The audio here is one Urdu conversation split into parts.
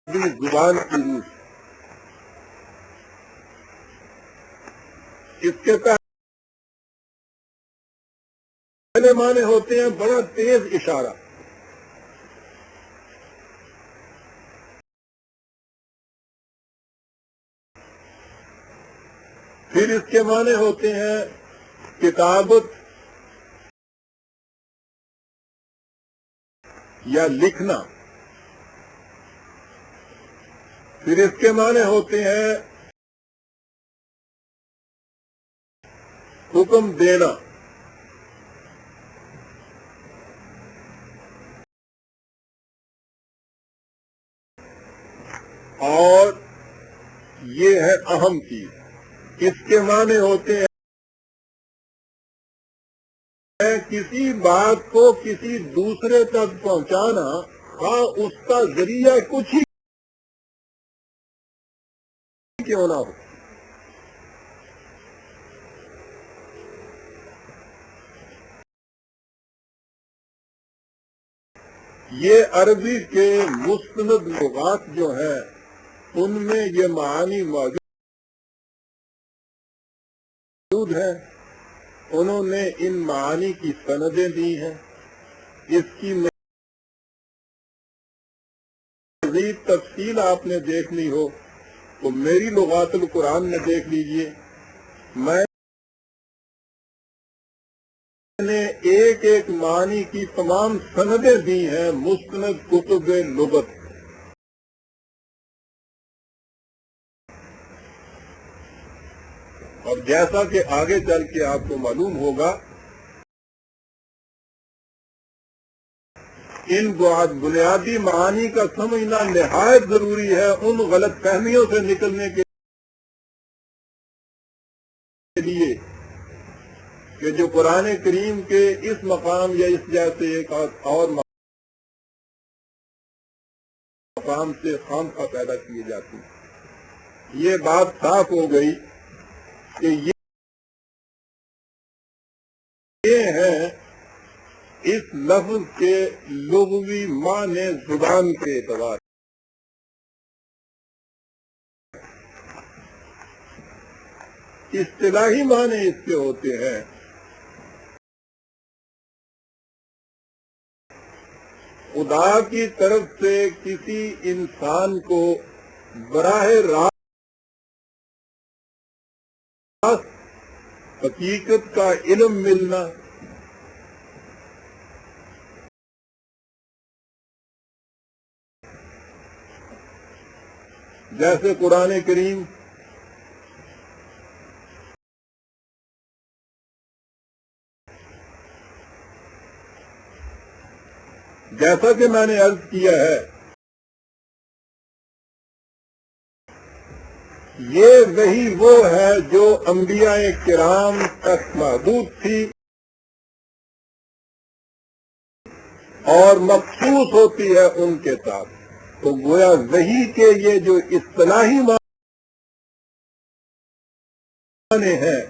زبان کی روح اس کے پہلے معنی ہوتے ہیں بڑا تیز اشارہ، پھر اس کے معنی ہوتے ہیں کتابت یا لکھنا، پھر اس کے معنی ہوتے ہیں حکم دینا، اور یہ ہے اہم چیز، اس کے معنی ہوتے ہیں کسی بات کو کسی دوسرے تک پہنچانا، ہاں اس کا ذریعہ کچھ ہی کیوں نہ ہو۔ یہ عربی کے مستند لغات جو ہیں ان میں یہ معانی موجود ہیں، انہوں نے ان معانی کی سندیں دی ہیں۔ اس کی مزید تفصیل آپ نے دیکھنی ہو تو میری لغات القرآن میں دیکھ لیجئے، میں نے ایک ایک معنی کی تمام سندیں دی ہیں مستند کتب لغت۔ اور جیسا کہ آگے چل کے آپ کو معلوم ہوگا، ان بنیادی معانی کا سمجھنا نہایت ضروری ہے ان غلط فہمیوں سے نکلنے کے لیے کہ جو قرآن کریم کے اس مقام یا اس جیسے ایک اور مقام سے خامخواہ پیدا کیے جاتے ہیں۔ یہ بات صاف ہو گئی کہ یہ ہے اس لفظ کے لغوی معنی زبان کے اعتبار، اصطلاحی معنی اس کے ہوتے ہیں خدا کی طرف سے کسی انسان کو براہ راست حقیقت کا علم ملنا، جیسے قرآن کریم جیسا کہ میں نے عرض کیا ہے، یہ وہی وہ ہے جو انبیاء کرام تک محدود تھی اور مخصوص ہوتی ہے ان کے ساتھ۔ تو گویا وحی کے یہ جو اصطلاحی معنی ہیں،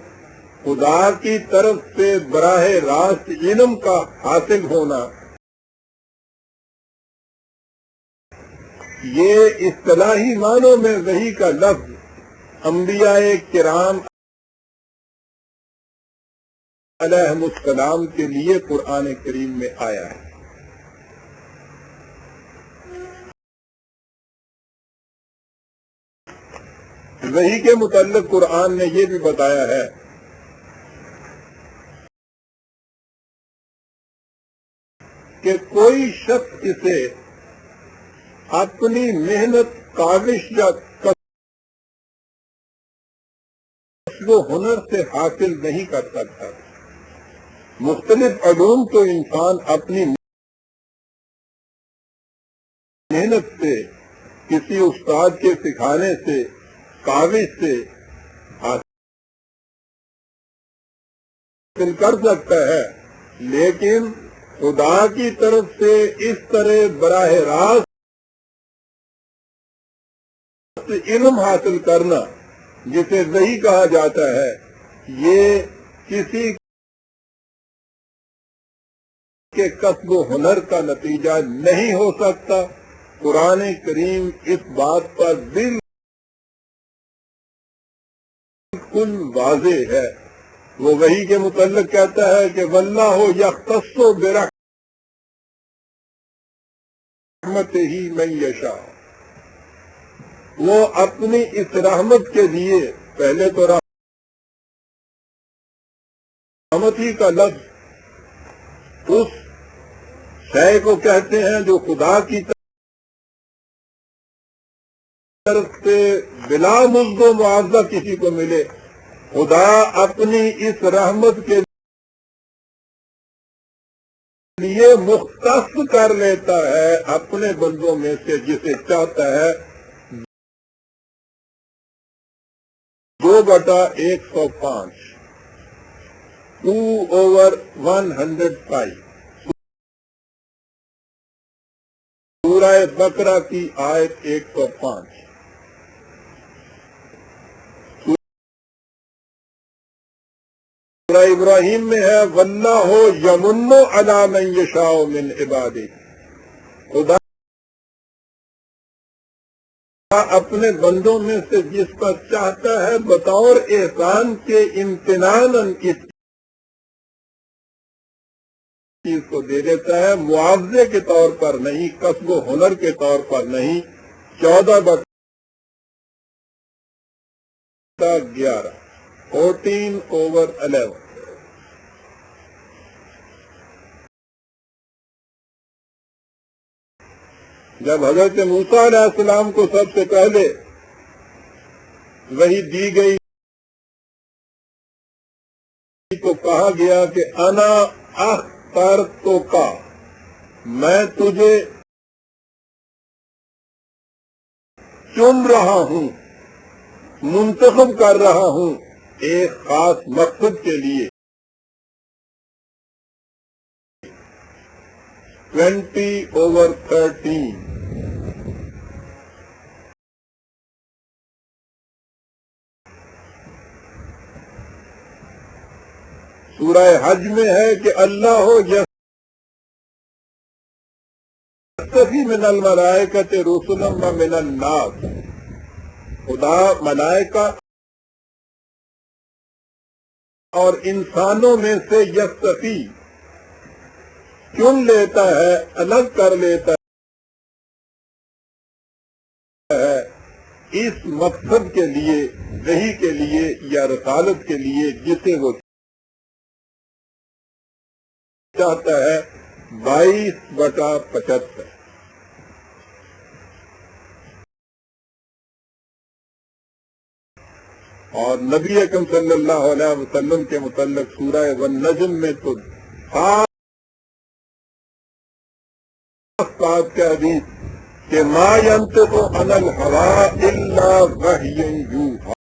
خدا کی طرف سے براہ راست علم کا حاصل ہونا، یہ اصطلاحی معنوں میں وحی کا لفظ انبیاء کرام علیہم السلام کے لیے قرآن کریم میں آیا ہے۔ وحی کے متعلق قرآن نے یہ بھی بتایا ہے کہ کوئی شخص اسے اپنی محنت، کاوش یا کسب و ہنر سے حاصل نہیں کر سکتا۔ مختلف علوم تو انسان اپنی محنت سے، کسی استاد کے سکھانے سے، کاوش سے حاصل کر سکتا ہے، لیکن خدا کی طرف سے اس طرح براہ راست علم حاصل کرنا جسے وحی کہا جاتا ہے، یہ کسی کے کسب و ہنر کا نتیجہ نہیں ہو سکتا، قرآن کریم اس بات پر بالکل واضح ہے. وہ وحی کے متعلق کہتا ہے کہ واللہ یختص برحمتہ من یشاء. وہ اپنی اس رحمت کے لیے، پہلے تو رحمت ہی کا لفظ اس شے کو کہتے ہیں جو خدا کی طرف سے بلا مزد و معاوضہ کسی کو ملے. خدا اپنی اس رحمت کے لیے مختص کر لیتا ہے اپنے بندوں میں سے جسے چاہتا ہے. 2/105 2/105 سورہ بقرہ کی آیت 105. سورہ ابراہیم میں ہے واللہ یمن علی من یشاء من عبادہ. خدا اپنے بندوں میں سے جس پر چاہتا ہے بطور احسان کے امتناناً اس چیز کو دے دیتا ہے، معاوضے کے طور پر نہیں، کسب و ہنر کے طور پر نہیں. 14/11 14/11. جب حضرت موسیٰ علیہ السلام کو سب سے پہلے وحی دی گئی تو کہا گیا کہ انا اخترتک، میں تجھے چن رہا ہوں، منتخب کر رہا ہوں ایک خاص مقصد کے لیے. 20/13 سورہ حج میں ہے کہ اللہ یستفی من الملائکۃ رسلا ومن الناس. خدا ملائکہ اور انسانوں میں سے یستفی چن لیتا ہے، الگ کر لیتا ہے اس مقصد کے لیے، وحی کے لیے یا رسالت کے لیے جسے وہ چاہتا ہے. 22/75. اور نبی اکرم صلی اللہ علیہ وسلم کے متعلق سورہ والنجم میں تو خاص بات کہہ دی کہ ما ينطق عن الهوى الا وحی یوحی.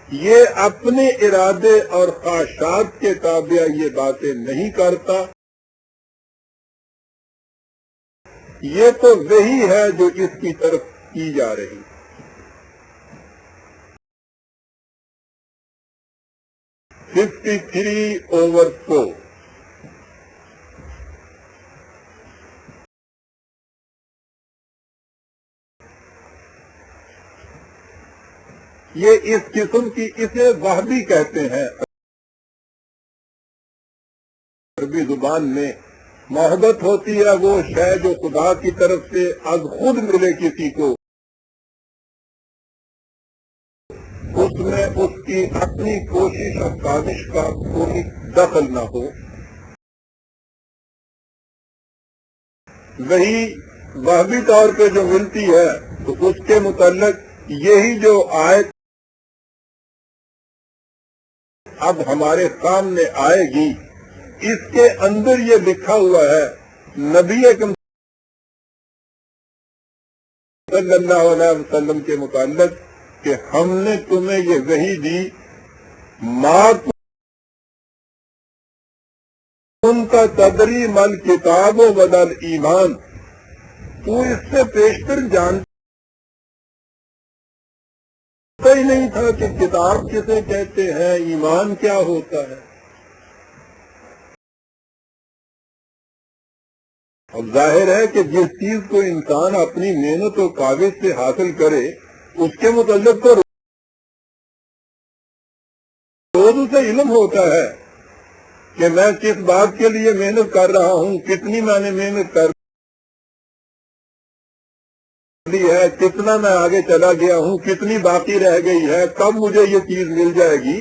یہ اپنے ارادے اور خواہشات کے تابع یہ باتیں نہیں کرتا، یہ تو وہی ہے جو اس کی طرف کی جا رہی. 53/4 یہ اس قسم کی، اسے وحبی کہتے ہیں عربی زبان میں. محبت ہوتی ہے وہ شے جو خدا کی طرف سے از خود ملے کسی کو، اس میں اس کی اپنی کوشش اور کاوش کا کوئی دخل نہ ہو. وہی وحبی طور پہ جو ملتی ہے تو اس کے متعلق یہی جو آیت اب ہمارے سامنے آئے گی، اس کے اندر یہ لکھا ہوا ہے نبی اکرم صلی اللہ علیہ وسلم کے متعلق کہ ہم نے تمہیں یہ وحی دی، ما کنت تدری مل کتاب و بدل ایمان. تو اس سے پیشتر جانتا ہی نہیں تھا کہ کتاب کسے کہتے ہیں، ایمان کیا ہوتا ہے. اب ظاہر ہے کہ جس چیز کو انسان اپنی محنت و کاوش سے حاصل کرے اس کے متعلق تو روز اسے علم ہوتا ہے کہ میں کس بات کے لیے محنت کر رہا ہوں، کتنی میں نے محنت کر لی ہے، کتنا میں آگے چلا گیا ہوں، کتنی باقی رہ گئی ہے، کب مجھے یہ چیز مل جائے گی۔